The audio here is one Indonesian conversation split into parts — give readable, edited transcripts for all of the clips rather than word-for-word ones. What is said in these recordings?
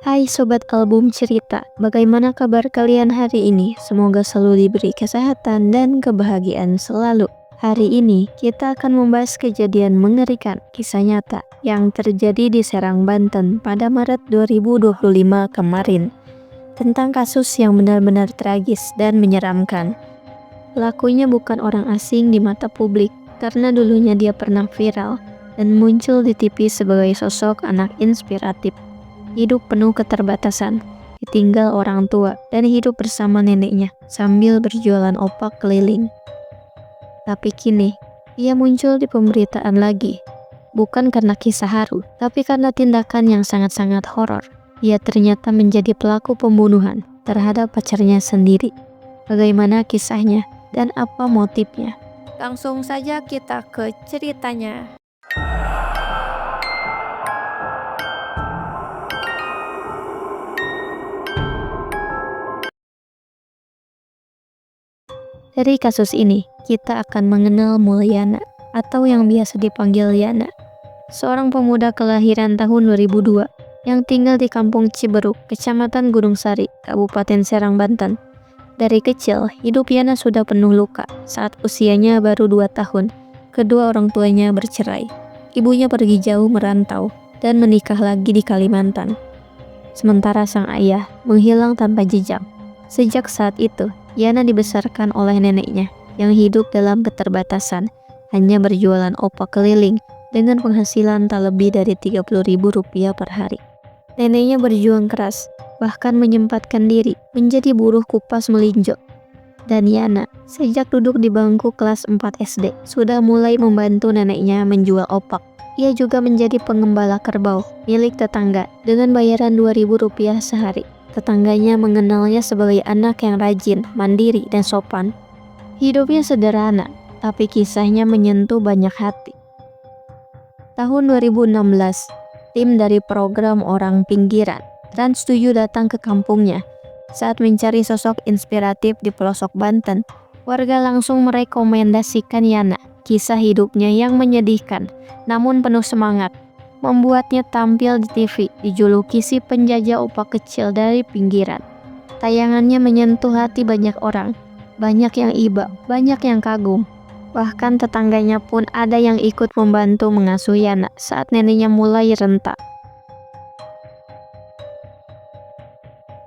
Hai Sobat Album Cerita, bagaimana kabar kalian hari ini? Semoga selalu diberi kesehatan dan kebahagiaan selalu. Hari ini kita akan membahas kejadian mengerikan kisah nyata yang terjadi di Serang, Banten pada Maret 2025 kemarin. Tentang kasus yang benar-benar tragis dan menyeramkan. Pelakunya bukan orang asing di mata publik karena dulunya dia pernah viral dan muncul di TV sebagai sosok anak inspiratif. Hidup penuh keterbatasan, ditinggal orang tua, dan hidup bersama neneknya sambil berjualan opak keliling. Tapi kini, ia muncul di pemberitaan lagi. Bukan karena kisah haru, tapi karena tindakan yang sangat-sangat horor. Ia ternyata menjadi pelaku pembunuhan terhadap pacarnya sendiri. Bagaimana kisahnya dan apa motifnya? Langsung saja kita ke ceritanya. Dari kasus ini, kita akan mengenal Mulyana atau yang biasa dipanggil Yana, seorang pemuda kelahiran tahun 2002 yang tinggal di Kampung Ciberuk, Kecamatan Gunung Sari, Kabupaten Serang, Banten. Dari kecil, hidup Yana sudah penuh luka. Saat usianya baru 2 tahun, kedua orang tuanya bercerai. Ibunya pergi jauh merantau dan menikah lagi di Kalimantan. Sementara sang ayah menghilang tanpa jejak. Sejak saat itu, Yana dibesarkan oleh neneknya yang hidup dalam keterbatasan, hanya berjualan opak keliling dengan penghasilan tak lebih dari Rp30.000 per hari. Neneknya berjuang keras, bahkan menyempatkan diri menjadi buruh kupas melinjo. Dan Yana, sejak duduk di bangku kelas 4 SD, sudah mulai membantu neneknya menjual opak. Ia juga menjadi pengembala kerbau milik tetangga dengan bayaran Rp2.000 sehari. Tetangganya mengenalnya sebagai anak yang rajin, mandiri, dan sopan. Hidupnya sederhana, tapi kisahnya menyentuh banyak hati. Tahun 2016, tim dari program Orang Pinggiran Trans 7 datang ke kampungnya. Saat mencari sosok inspiratif di pelosok Banten, warga langsung merekomendasikan Yana. Kisah hidupnya yang menyedihkan, namun penuh semangat, membuatnya tampil di TV, dijuluki si penjajah opak kecil dari pinggiran. Tayangannya menyentuh hati banyak orang, banyak yang iba, banyak yang kagum. Bahkan tetangganya pun ada yang ikut membantu mengasuh Yana saat neneknya mulai renta.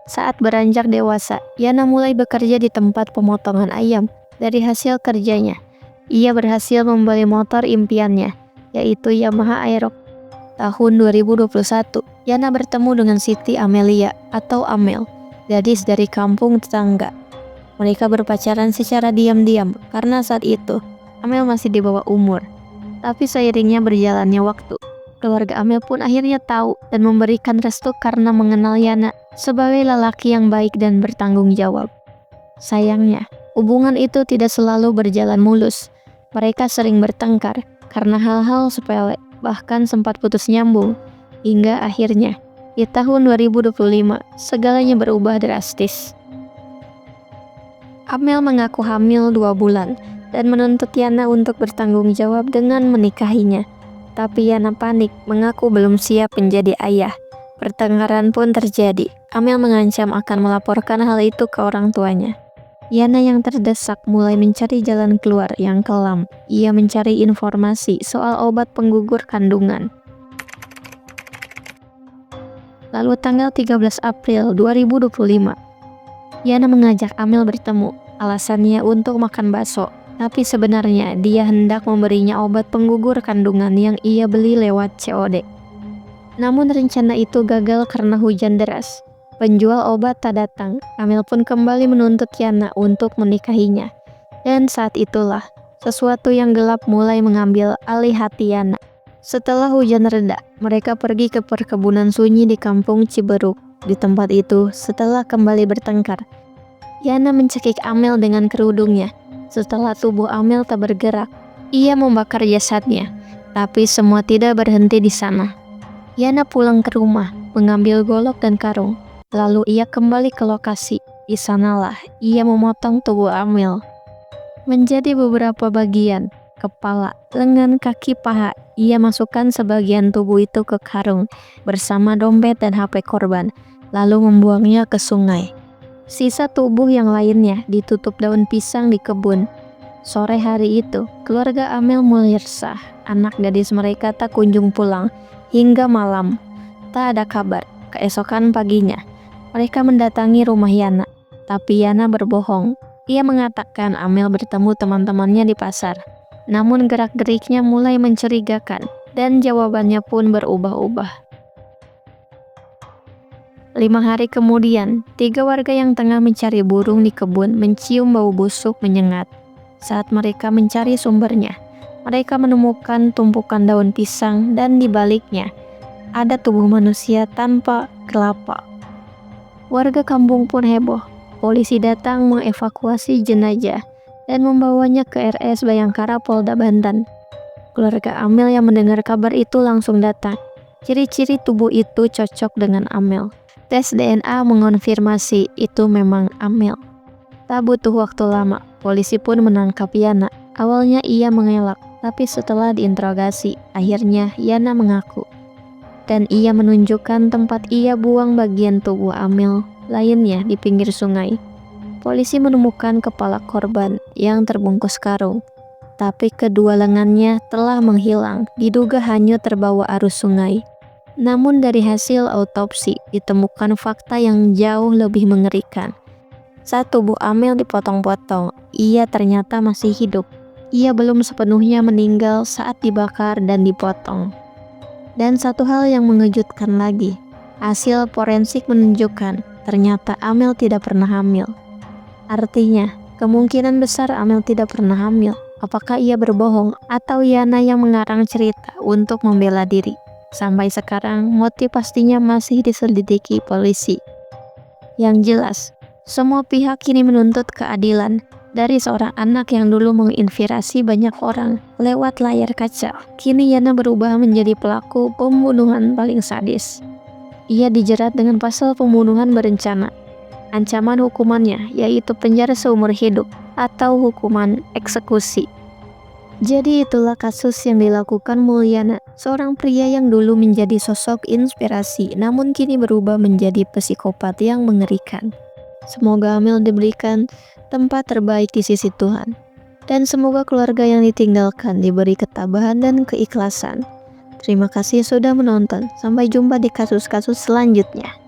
Saat beranjak dewasa, Yana mulai bekerja di tempat pemotongan ayam. Dari hasil kerjanya, ia berhasil membeli motor impiannya, yaitu Yamaha Aerox. Tahun 2021, Yana bertemu dengan Siti Amelia atau Amel, gadis dari kampung tetangga. Mereka berpacaran secara diam-diam karena saat itu Amel masih di bawah umur. Tapi seiringnya berjalannya waktu, keluarga Amel pun akhirnya tahu dan memberikan restu karena mengenal Yana sebagai lelaki yang baik dan bertanggung jawab. Sayangnya, hubungan itu tidak selalu berjalan mulus. Mereka sering bertengkar karena hal-hal sepele, bahkan sempat putus nyambung. Hingga akhirnya, di tahun 2025, segalanya berubah drastis. Amel mengaku hamil 2 bulan dan menuntut Yana untuk bertanggung jawab dengan menikahinya. Tapi Yana panik, mengaku belum siap menjadi ayah. Pertengkaran pun terjadi. Amel mengancam akan melaporkan hal itu ke orang tuanya. Yana yang terdesak mulai mencari jalan keluar yang kelam. Ia mencari informasi soal obat penggugur kandungan. Lalu tanggal 13 April 2025, Yana mengajak Amel bertemu. Alasannya untuk makan bakso, tapi sebenarnya dia hendak memberinya obat penggugur kandungan yang ia beli lewat COD. Namun rencana itu gagal karena hujan deras. Penjual obat tak datang. Amel pun kembali menuntut Yana untuk menikahinya. Dan saat itulah, sesuatu yang gelap mulai mengambil alih hati Yana. Setelah hujan reda, mereka pergi ke perkebunan sunyi di kampung Ciberuk. Di tempat itu, setelah kembali bertengkar, Yana mencekik Amel dengan kerudungnya. Setelah tubuh Amel tak bergerak, ia membakar jasadnya. Tapi semua tidak berhenti di sana. Yana pulang ke rumah, mengambil golok dan karung. Lalu ia kembali ke lokasi. Di sanalah ia memotong tubuh Amel menjadi beberapa bagian. kepala, lengan, kaki, paha. Ia masukkan sebagian tubuh itu ke karung bersama dompet dan HP korban, lalu membuangnya ke sungai. Sisa tubuh yang lainnya ditutup daun pisang di kebun. Sore hari itu, keluarga Amel mulai resah. Anak gadis mereka tak kunjung pulang. Hingga malam, tak ada kabar. Keesokan paginya, mereka mendatangi rumah Yana. Tapi Yana berbohong. Ia mengatakan Amel bertemu teman-temannya di pasar. Namun gerak-geriknya mulai mencurigakan dan jawabannya pun berubah-ubah. 5 hari kemudian, 3 warga yang tengah mencari burung di kebun mencium bau busuk menyengat. Saat mereka mencari sumbernya, mereka menemukan tumpukan daun pisang dan di baliknya ada tubuh manusia tanpa kelapa. Warga kampung pun heboh. Polisi datang mengevakuasi jenazah dan membawanya ke RS Bayangkara Polda Banten. Keluarga Amel yang mendengar kabar itu langsung datang. Ciri-ciri tubuh itu cocok dengan Amel. Tes DNA mengonfirmasi itu memang Amel. Tak butuh waktu lama, polisi pun menangkap Yana. Awalnya ia mengelak, tapi setelah diinterogasi, akhirnya Yana mengaku. Dan ia menunjukkan tempat ia buang bagian tubuh Amel lainnya di pinggir sungai. Polisi menemukan kepala korban yang terbungkus karung, tapi kedua lengannya telah menghilang, diduga hanyut terbawa arus sungai. Namun dari hasil autopsi ditemukan fakta yang jauh lebih mengerikan. Saat tubuh Amel dipotong-potong, ia ternyata masih hidup. Ia belum sepenuhnya meninggal saat dibakar dan dipotong. Dan satu hal yang mengejutkan lagi, hasil forensik menunjukkan ternyata Amel tidak pernah hamil. Artinya, kemungkinan besar Amel tidak pernah hamil. Apakah ia berbohong atau Yana yang mengarang cerita untuk membela diri? Sampai sekarang, motif pastinya masih diselidiki polisi. Yang jelas, semua pihak kini menuntut keadilan dari seorang anak yang dulu menginspirasi banyak orang lewat layar kaca. Kini Yana berubah menjadi pelaku pembunuhan paling sadis. Ia dijerat dengan pasal pembunuhan berencana. Ancaman hukumannya yaitu penjara seumur hidup atau hukuman eksekusi. Jadi itulah kasus yang dilakukan Mulyana, seorang pria yang dulu menjadi sosok inspirasi namun kini berubah menjadi psikopat yang mengerikan. Semoga Amel diberikan tempat terbaik di sisi Tuhan. Dan semoga keluarga yang ditinggalkan diberi ketabahan dan keikhlasan. Terima kasih sudah menonton. Sampai jumpa di kasus-kasus selanjutnya.